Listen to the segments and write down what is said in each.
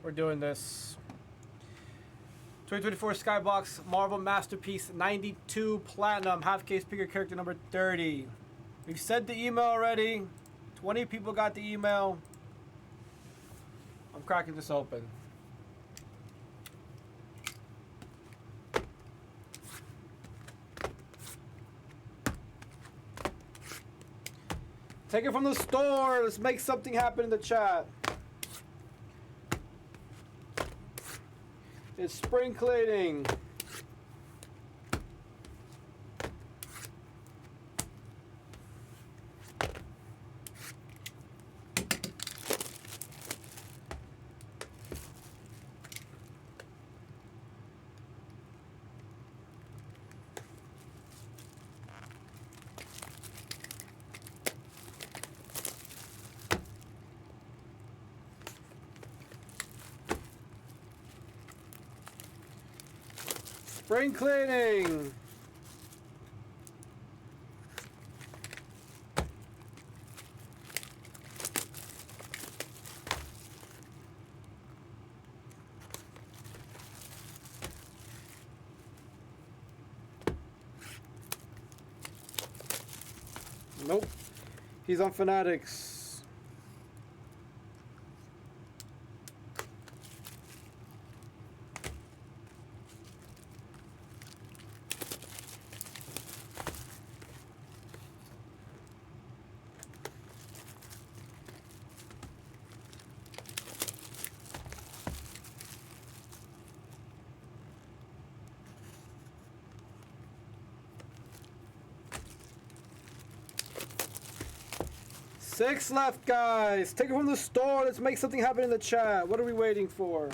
We're doing this. 2024 SkyBox Marvel Masterpiece 92 Platinum half case figure character number 30. We've sent the email already. 20 people got the email. I'm cracking this open. Take it from the store. Let's make something happen in the chat. It's spring cleaning. Spring cleaning. Nope. He's on Fanatics. Six left, guys. Take it from the store. Let's make something happen in the chat. What are we waiting for?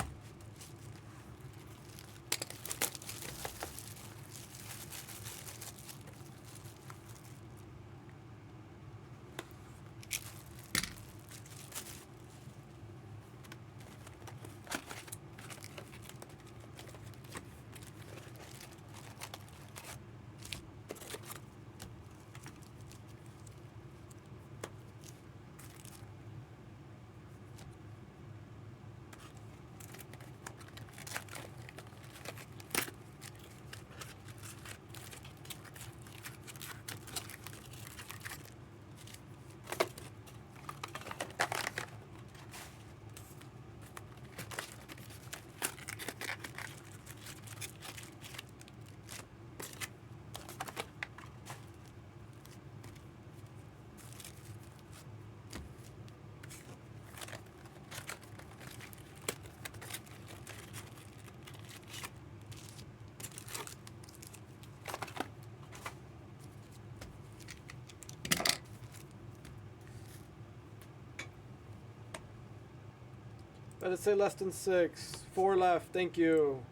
Let it say less than 6. 4 left. Thank you.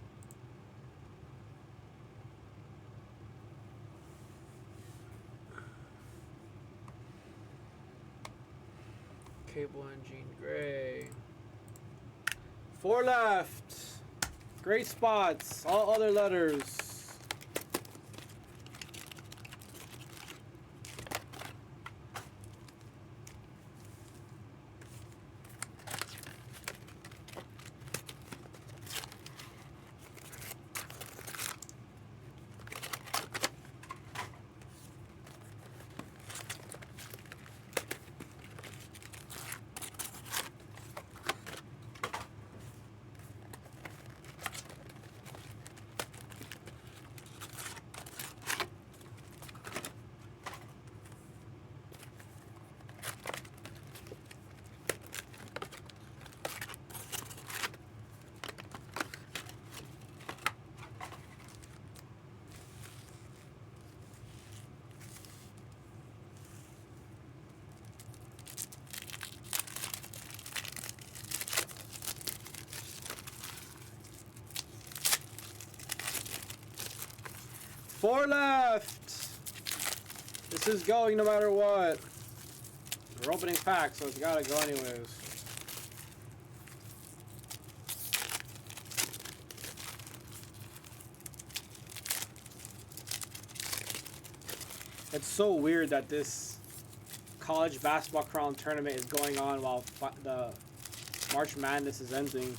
Cable and Jean Grey. 4 left. Great spots. All other letters. Four left. This is going no matter what. We're opening packs, so it's gotta go anyways. It's so weird that this college basketball crown tournament is going on while the March Madness is ending.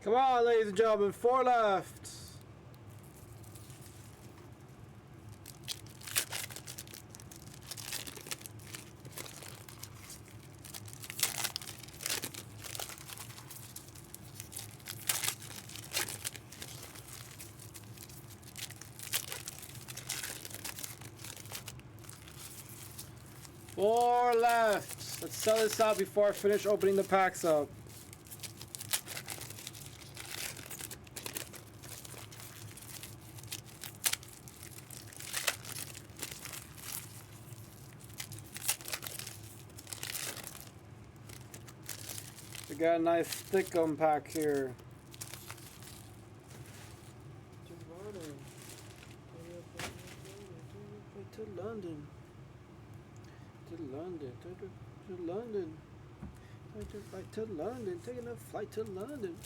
Come on, ladies and gentlemen, 4 left. Four left. Let's sell this out before I finish opening the packs up. We got a nice thick pack here. To London. To London. To London. Flight to London. Taking a flight to London.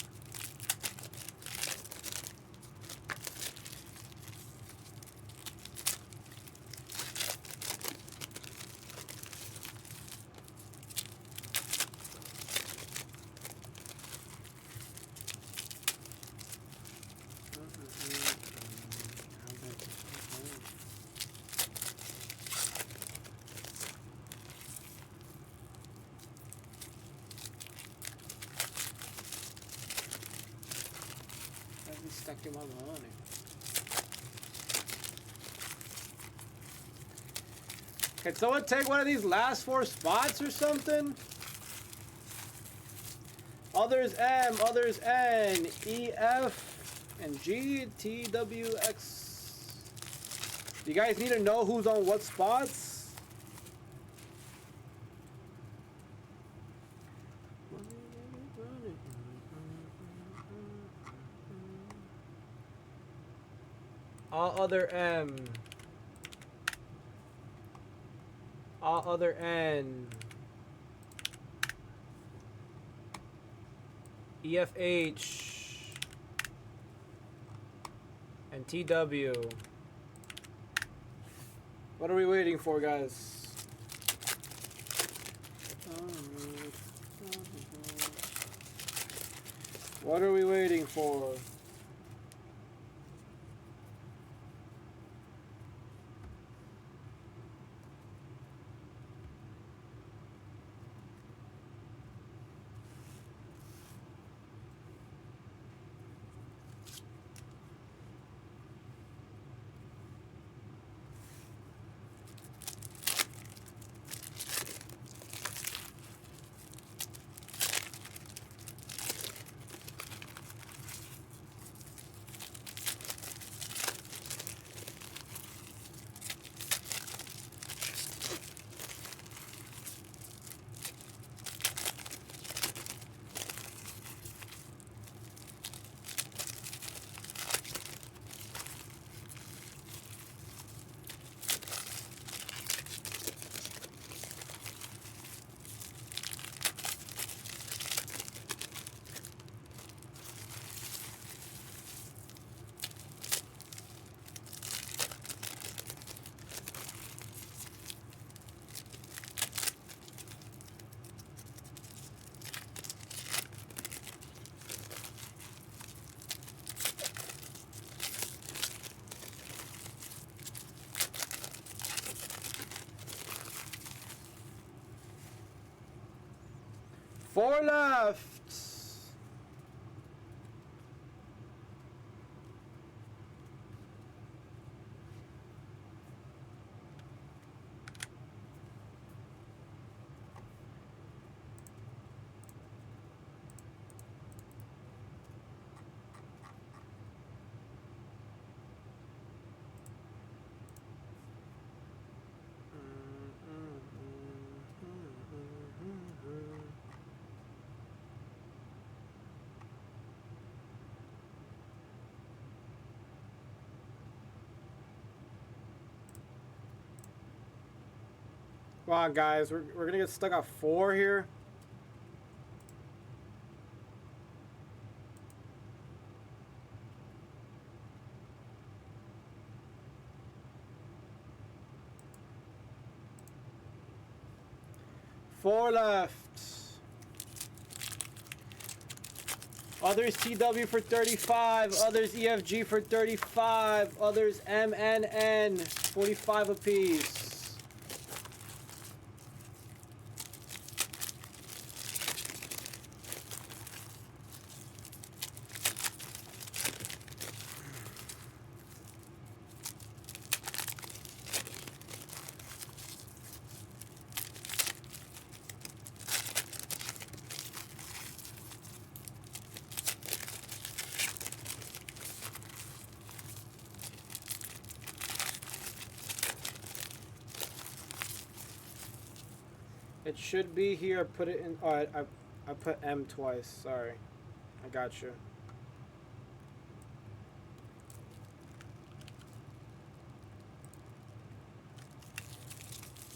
Stuck in my money. Can someone take one of these last 4 spots or something? Others M, others N, E, F, and G, T, W, X. Do you guys need to know who's on what spots? All other M. All other N. EFH. And TW. What are we waiting for, guys? What are we waiting for? Four left. Come on, guys. We're going to get stuck at 4 here. Four left. Others TW for 35. Others EFG for 35. Others MNN 45 apiece. It should be here. Put it in. Oh, I put M twice. Sorry. I got you.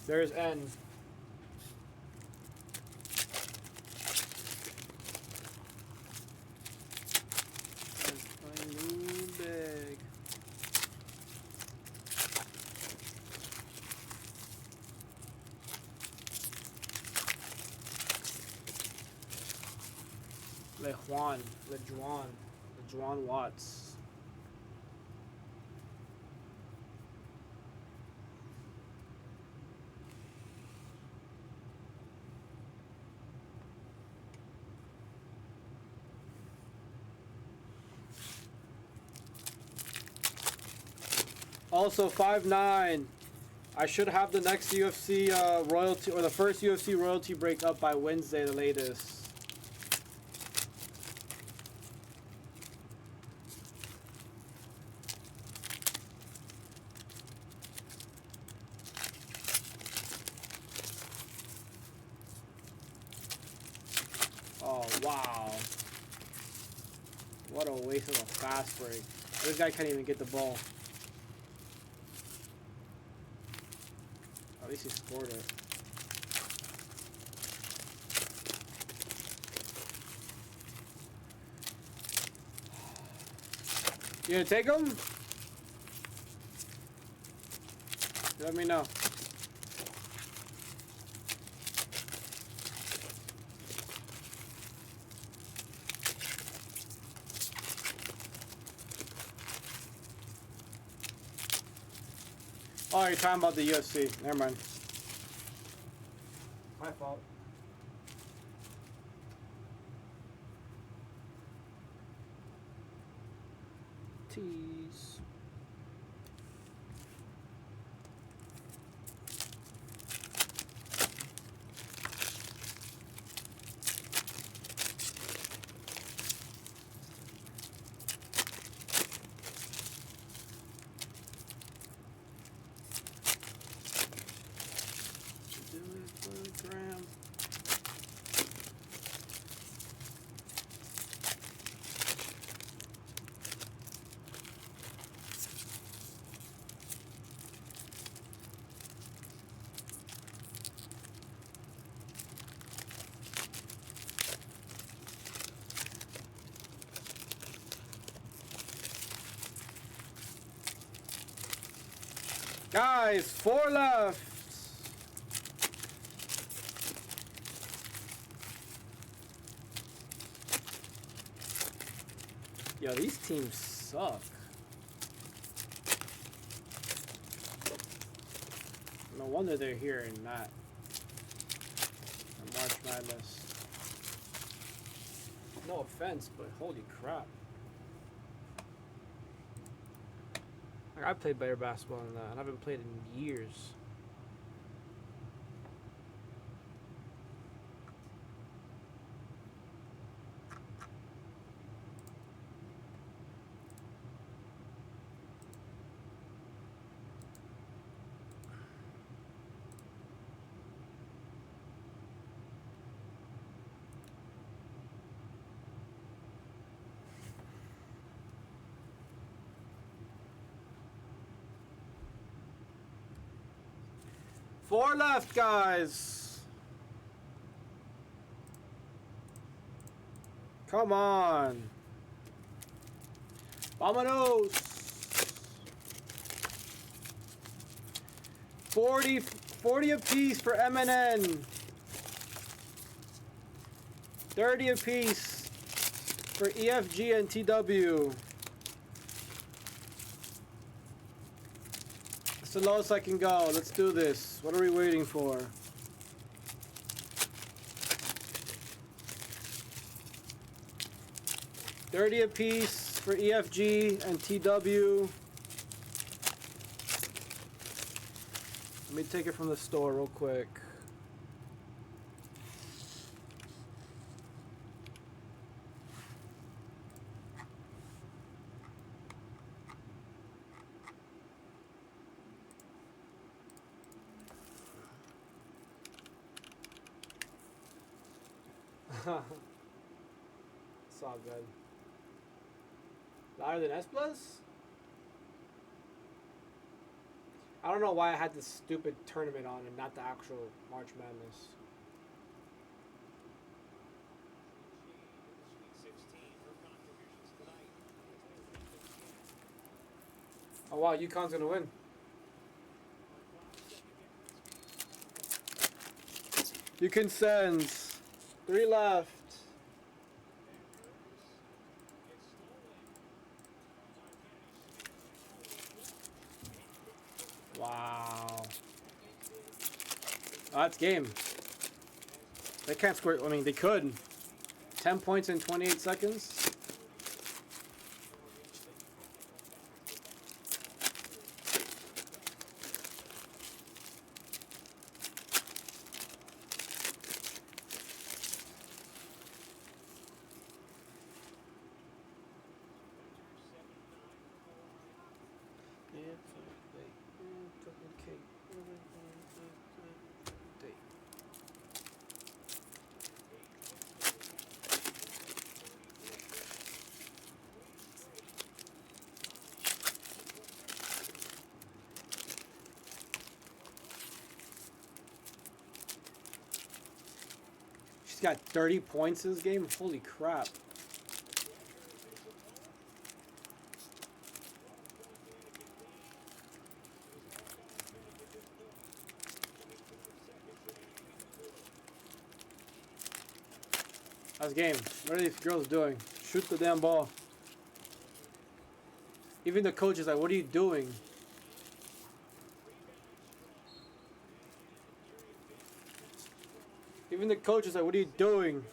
There's N. That's my new bag. LeJuan Watts. Also 5'9". I should have the next UFC royalty, or the first UFC royalty break up by Wednesday, the latest. Oh, wow. What a waste of a fast break. This guy can't even get the ball. At least he scored it. You gonna take him? Let me know. Oh, you're talking about the UFC. Never mind. My fault. Tease. Guys, 4 left. Yo, these teams suck. No wonder they're here and not in March Madness. No offense, but holy crap. Like, I played better basketball than that, and I haven't played in years. Four left, guys. Come on. Vamonos. 40 apiece for MNN. 30 apiece for EFG and TW. It's the lowest I can go. Let's do this. What are we waiting for? $30 a piece for EFG and TW. Let me take it from the store real quick. It's all good. Louder than S Plus? I don't know why I had this stupid tournament on and not the actual March Madness. Oh wow, UConn's gonna win. You can send 3 left. Wow. Oh, that's game. They can't score. I mean, they could. 10 points in 28 seconds. She's got 30 points in this game. Holy crap. That's game. What are these girls doing? Shoot the damn ball. Even the coach is like, what are you doing? Even the coach is like, what are you doing?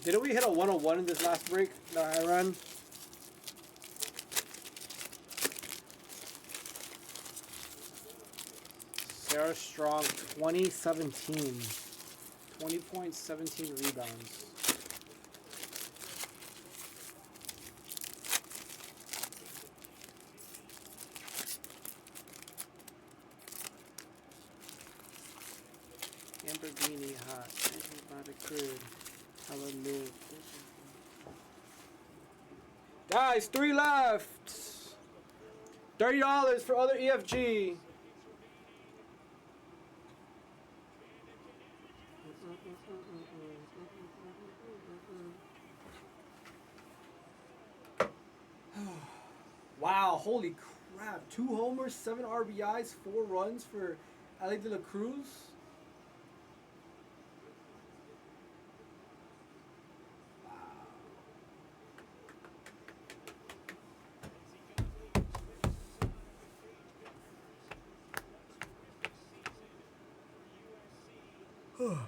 Didn't we hit a 101 in this last break that I ran? Sarah Strong, 2017. 20 points, 17 rebounds. Lamborghini hot. Everybody crib. Hallelujah. Guys, 3 left. $30 for other EFG. Wow, holy crap. 2 homers, 7 RBIs, 4 runs for Ali De La Cruz. Wow.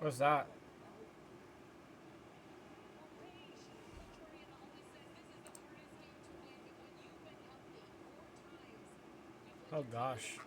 What's that? Oh gosh.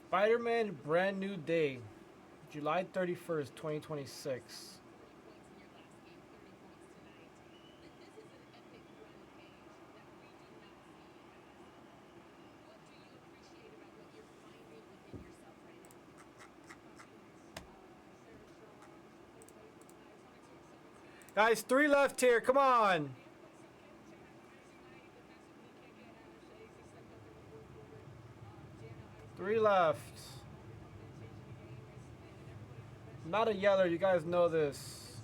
Spider-Man Brand New Day, July 31st, 2026. Guys, 3 left here. Come on. 3 left. I'm not a yeller. You guys know this.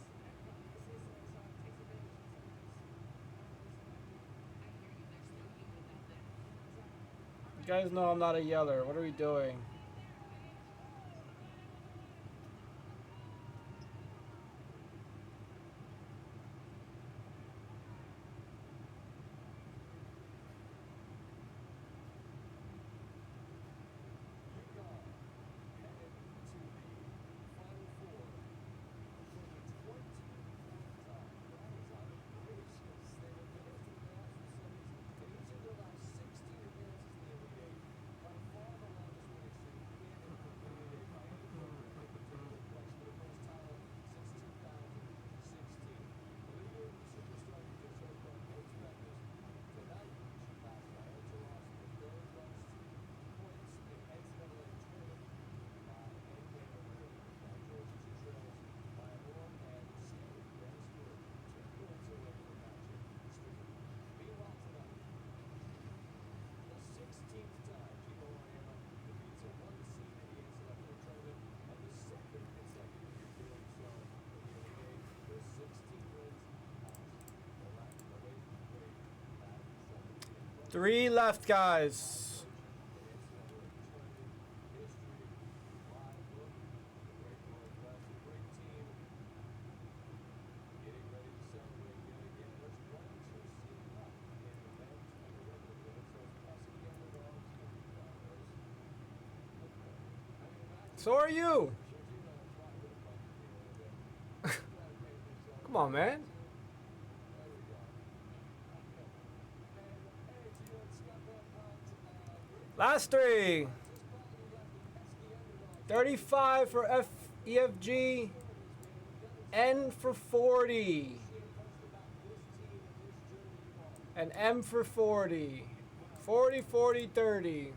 You guys know I'm not a yeller. What are we doing? Three left, guys. So are you. Come on, man. Last 3. 35 for EFG. N for 40. And M for 40. 40, 40, 30.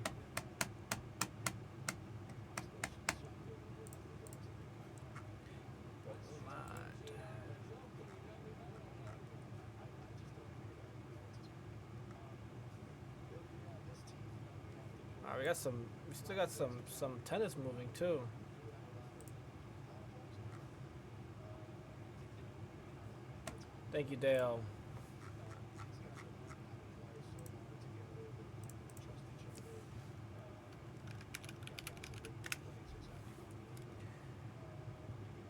We still got some tennis moving too. Thank you, Dale.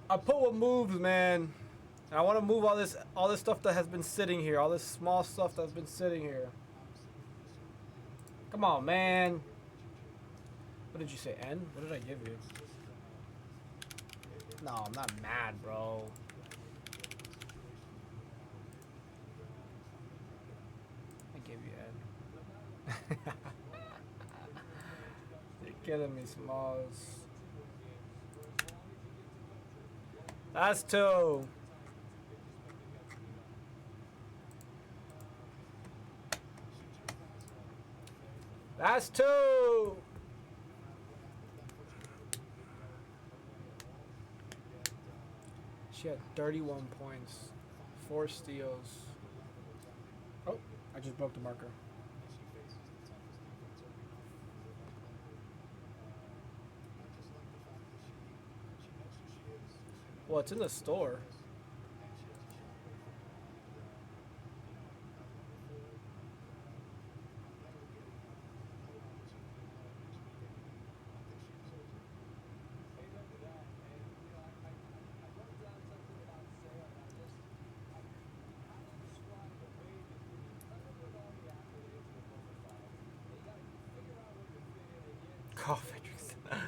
I put what moves, man. And I want to move all this stuff that has been sitting here, all this small stuff that's been sitting here. Come on, man. What did you say, N? What did I give you? No, I'm not mad, bro. I gave you N. You're killing me, Smalls. That's 2. That's 2. She had 31 points, 4 steals. Oh, I just broke the marker. Well, it's in the store. Carl Fredrickson.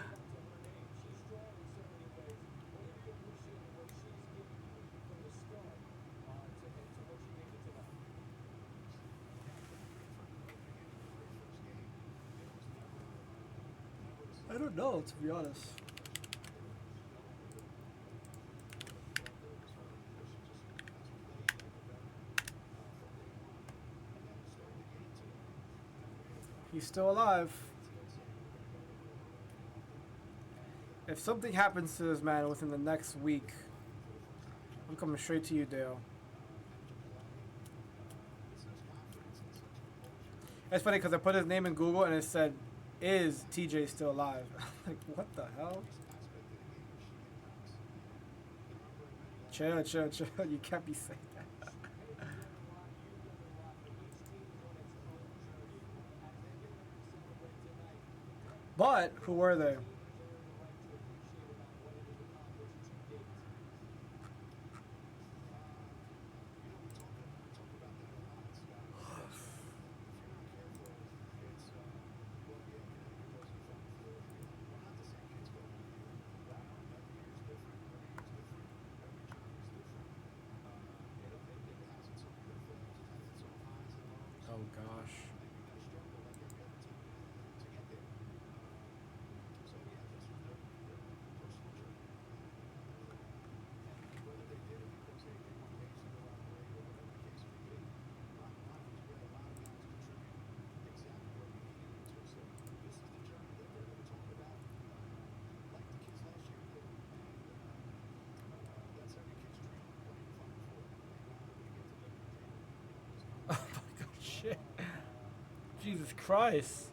I don't know, to be honest. He's still alive. If something happens to this man within the next week, I'm coming straight to you, Dale. It's funny because I put his name in Google and it said, "Is TJ still alive?" Like, what the hell? Chill, chill, chill. You can't be saying that. But who were they? Oh gosh. Oh my god, shit. Jesus Christ.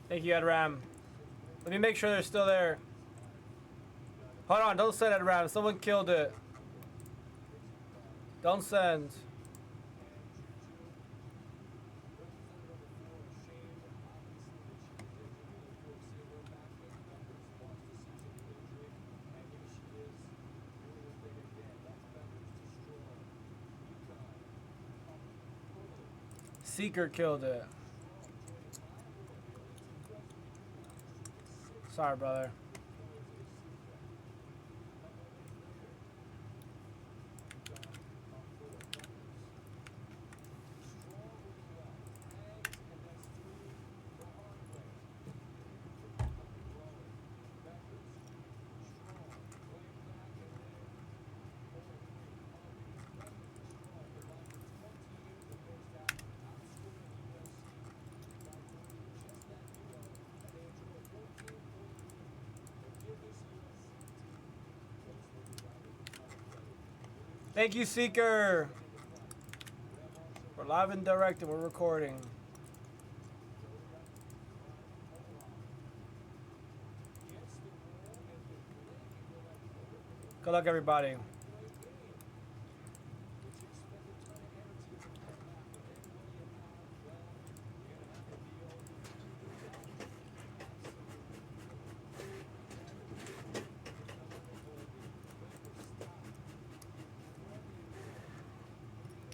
Thank you, Edram. Let me make sure they're still there. Hold on, don't send Edram. Someone killed it. Don't send. Seeker killed it. Sorry, brother. Thank you, Seeker. We're live and direct and we're recording. Good luck, everybody.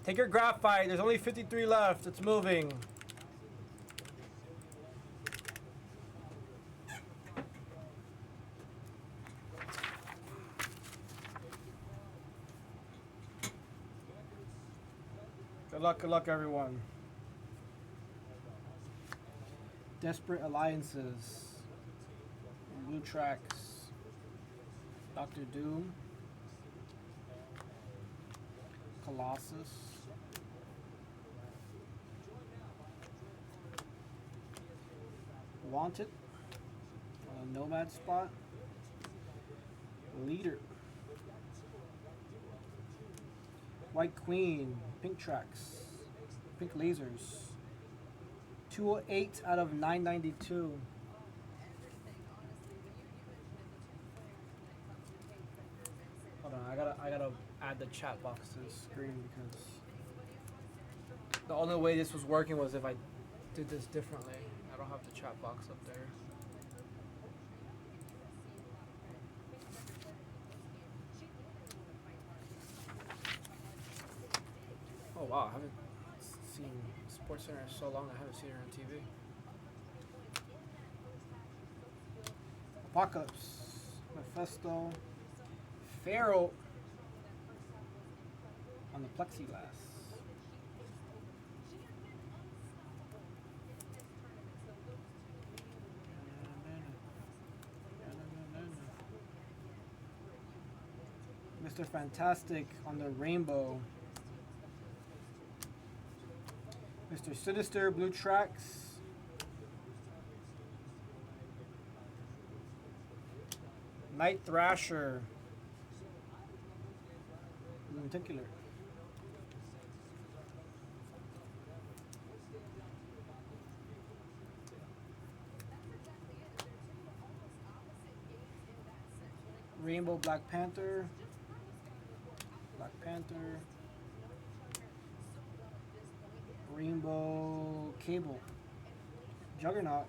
Take your graphite. There's only 53 left. It's moving. Good luck, everyone. Desperate Alliances. Blue Tracks. Doctor Doom. Colossus. Wanted. Nomad Spot. Leader. White Queen. Pink Tracks. Pink Lasers. 208 out of 992. Hold on, I gotta add the chat box to the screen because the only way this was working was if I did this differently. I don't have the chat box up there. Oh wow, I haven't seen Sports Center in so long. I haven't seen her on TV. Apocalypse, Mephisto, Pharaoh on the plexiglass. Mr. Fantastic on the rainbow. Mr. Sinister, Blue Tracks. Night Thrasher. Lenticular. Rainbow Black Panther. Black Panther. Rainbow Cable. Juggernaut.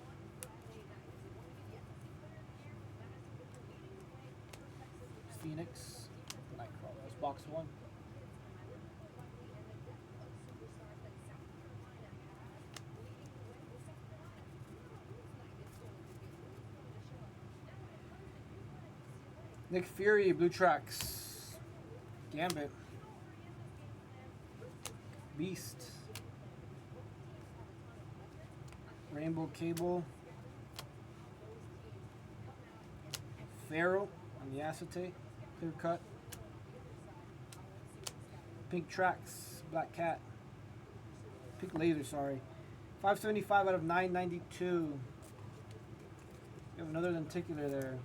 Phoenix. Nightcrawler. That's box one. Nick Fury, Blue Tracks. Gambit. Beast. Rainbow Cable. Pharaoh on the acetate. Clear cut. Pink Tracks. Black Cat. Pink Laser, sorry. 575 out of 992. We have another lenticular there.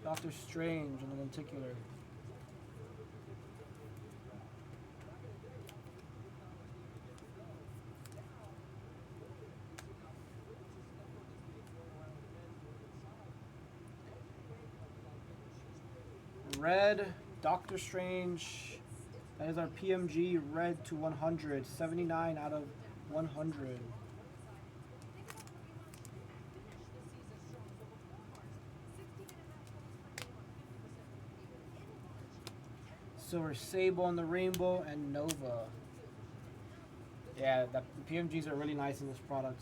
Doctor Strange on the lenticular. Red, Doctor Strange. That is our PMG red to 100. 79 out of 100. Silver Sable on the rainbow and Nova. Yeah, the PMGs are really nice in this product.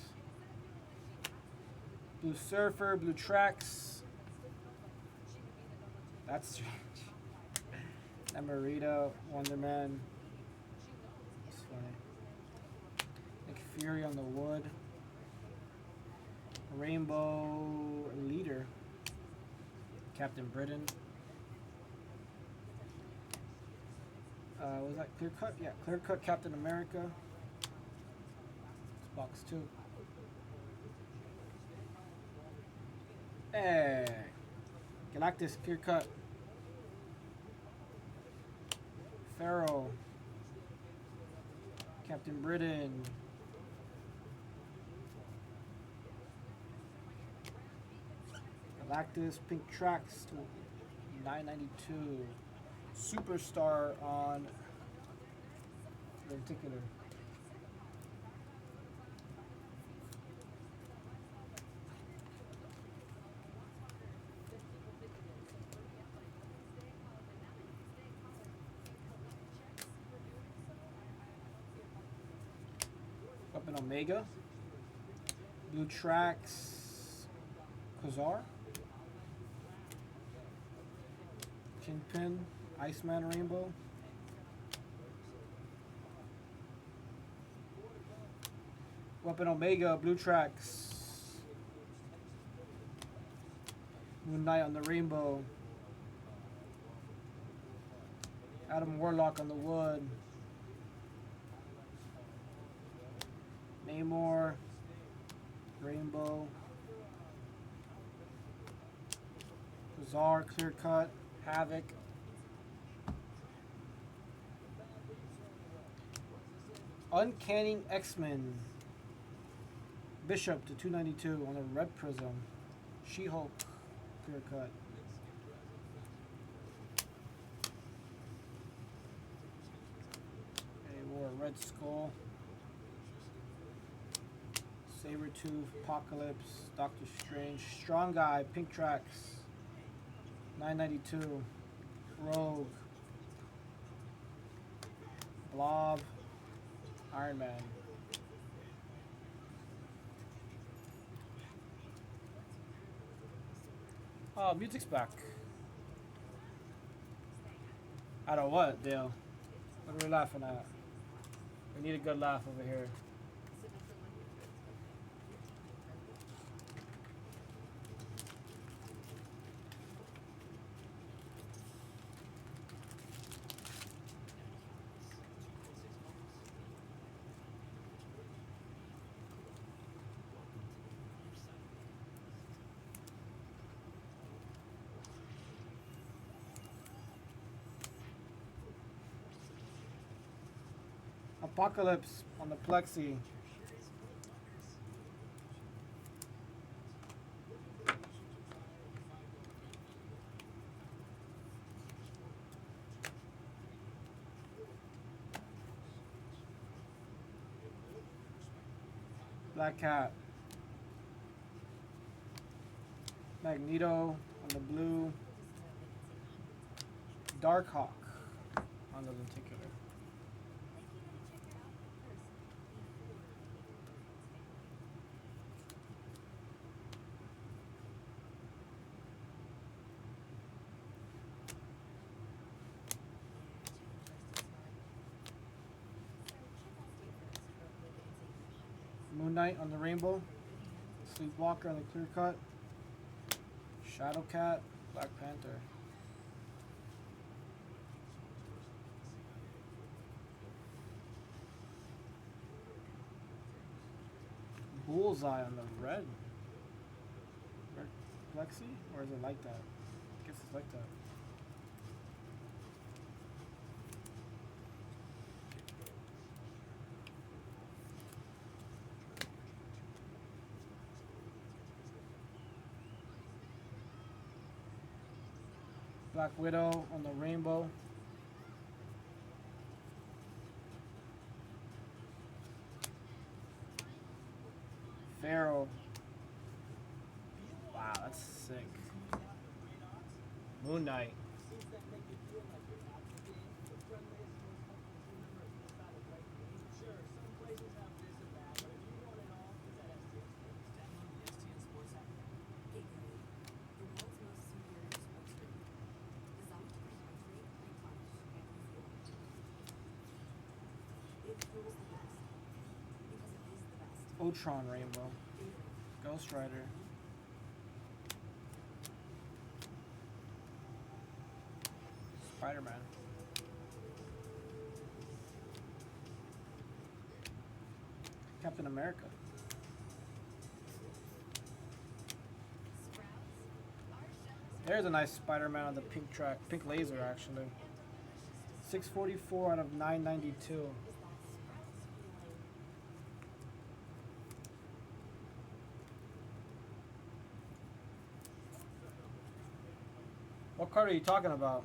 Blue Surfer, Blue Tracks. That's strange. Emerita, Wonder Man. That's funny. Nick Fury on the wood. Rainbow Leader. Captain Britain. Was that Clear Cut? Yeah, Clear Cut Captain America. It's box 2. Hey! Galactus Clear Cut. Pharaoh. Captain Britain. Galactus Pink Tracks to 992. Superstar on lenticular. Omega. Blue Tracks, Kazar. Kingpin, Iceman Rainbow. Weapon Omega, Blue Tracks. Moon Knight on the Rainbow. Adam Warlock on the Wood. Namor, Rainbow. Bizarre, Clear Cut, Havoc. Uncanny X-Men. Bishop to 292 on a red prism. She-Hulk, Clear Cut. Okay, wore a Red Skull. Sabretooth, Apocalypse, Doctor Strange, Strong Guy, Pink Tracks, 992, Rogue, Blob, Iron Man. Oh, music's back. Out of what, Dale? What are we laughing at? We need a good laugh over here. Apocalypse on the Plexi. Black Cat. Magneto on the blue. Darkhawk on the lenticular. Moon Knight on the Rainbow. Sleepwalker on the Clear Cut. Shadowcat, Black Panther. Bullseye on the red. Plexi? Or is it like that? I guess it's like that. Black Widow on the Rainbow. Pharaoh. Wow, that's sick. Moon Knight. Ultron Rainbow. Ghost Rider. Spider-Man. Captain America. There's a nice Spider-Man on the pink track, pink laser actually. 644 out of 992. What card are you talking about?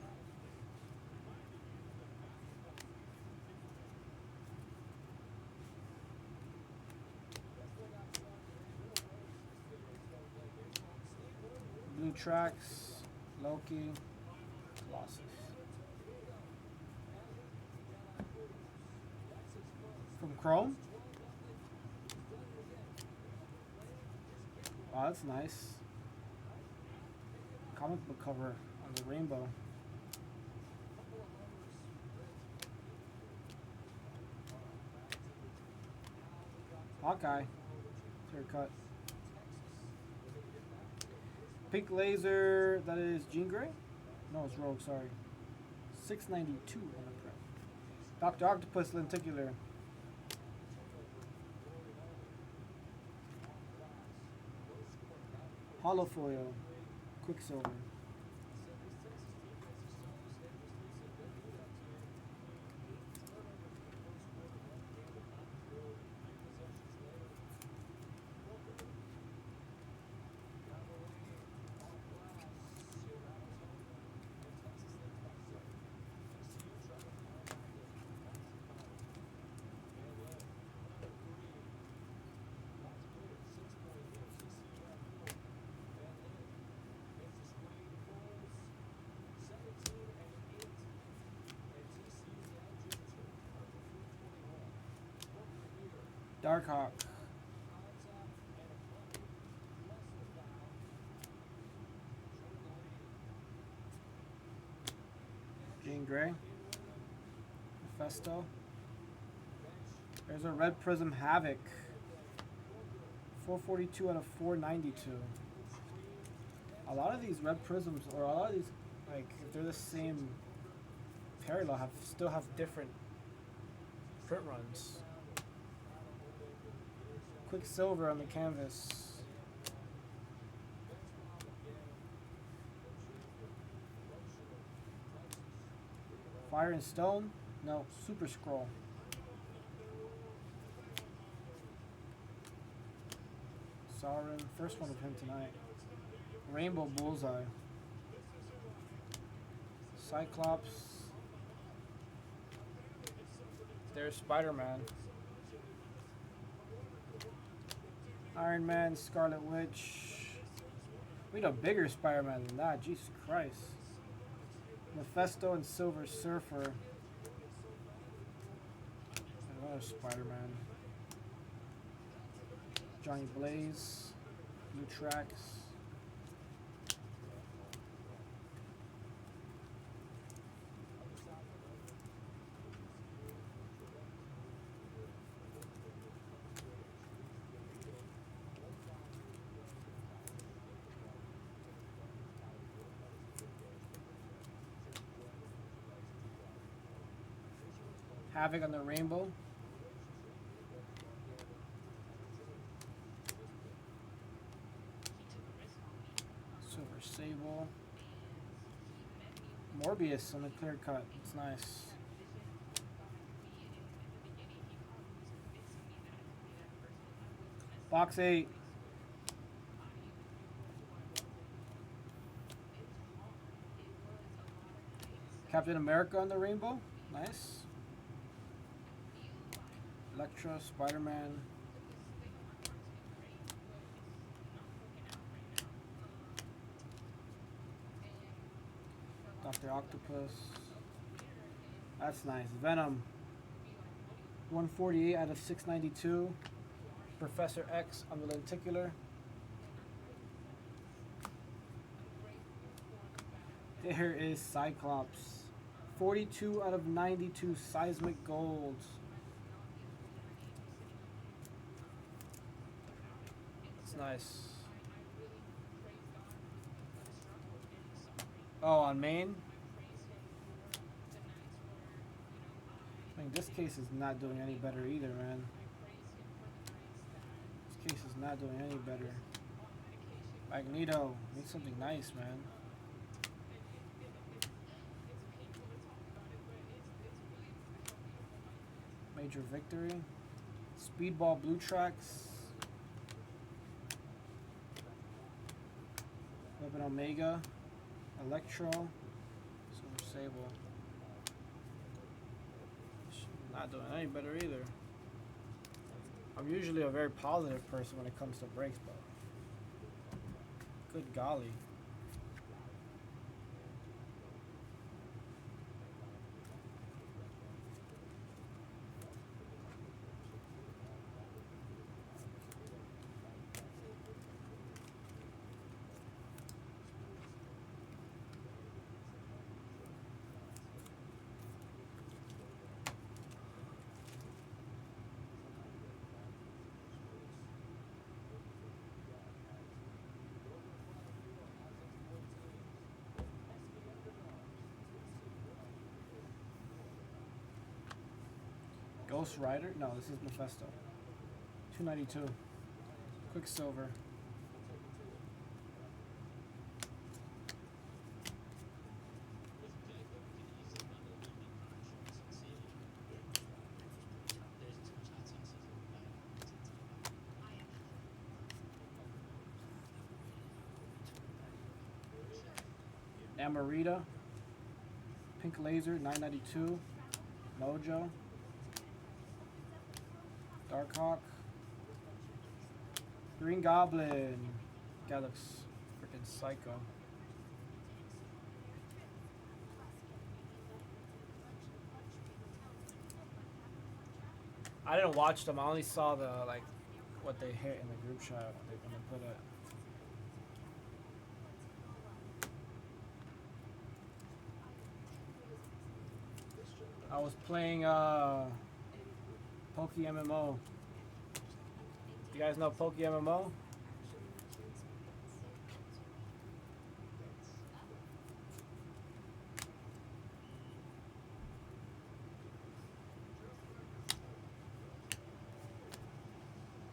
Blue Tracks, Loki, Colossus. From Chrome? Oh, that's nice. Comic book cover on the rainbow. Hawkeye. Haircut. Pink laser. That is Jean Grey? No, it's Rogue, sorry. 692 on the print. Dr. Octopus lenticular. Holofoil. Quicksilver. Darkhawk. Jean Grey. Mephisto. There's a Red Prism Havoc. 442 out of 492. A lot of these Red Prisms, or a lot of these, like, if they're the same parallel, still have different print runs. Quicksilver on the canvas. Fire and Stone? No, Super Scroll. Sauron, first one of him tonight. Rainbow Bullseye. Cyclops. There's Spider-Man. Iron Man, Scarlet Witch. We need a bigger Spider-Man than that. Jesus Christ. Mephisto and Silver Surfer. Another Spider-Man. Johnny Blaze. Blue Tracks. Havoc on the rainbow. Silver Sable. Morbius on the clear cut. It's nice. Box 8. Captain America on the rainbow. Nice. Electra, Spider-Man. Dr. Octopus. That's nice. Venom. 148 out of 692. Professor X on the lenticular. There is Cyclops. 42 out of 92 seismic gold. Nice. Oh, on main? I mean, this case is not doing any better either, man. This case is not doing any better. Magneto, need something nice, man. Major Victory. Speedball Blue Tracks. Weapon Omega, Electro, Silver Sable. Not doing any better either. I'm usually a very positive person when it comes to breaks, but good golly. Ghost Rider? No, this is Mephisto. 292. Quicksilver. Amarita. Pink Laser, 992. Mojo. Darkhawk. Green Goblin. Guy looks freaking psycho. I didn't watch them. I only saw the what they hit in the group chat when they put it. I was playing Poke MMO. You guys know Poke MMO?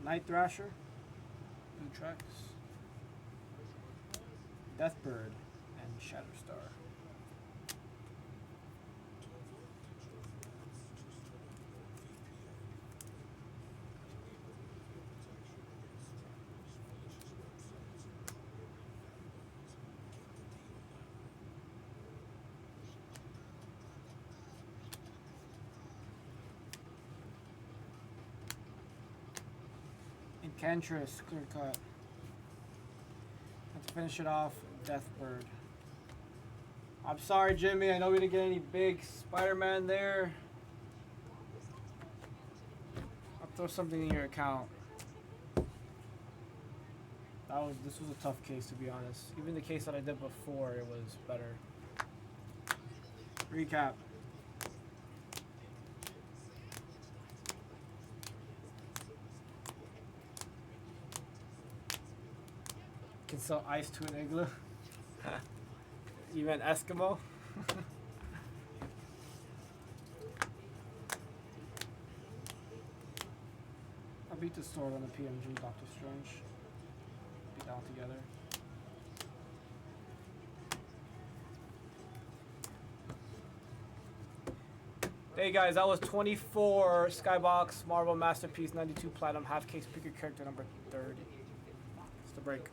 Night Thrasher, Blue Tracks, Deathbird, and Shatterstar. Enchantress, clear cut. Let's finish it off, Deathbird. I'm sorry, Jimmy. I know we didn't get any big Spider-Man there. I'll throw something in your account. This was a tough case, to be honest. Even the case that I did before, it was better. Recap. Can sell ice to an igloo. You meant Eskimo? I beat the sword on the PMG Doctor Strange. Be down together. Hey guys, that was 24 SkyBox Marvel Masterpiece 92 Platinum half case picker character number 30. It's the break.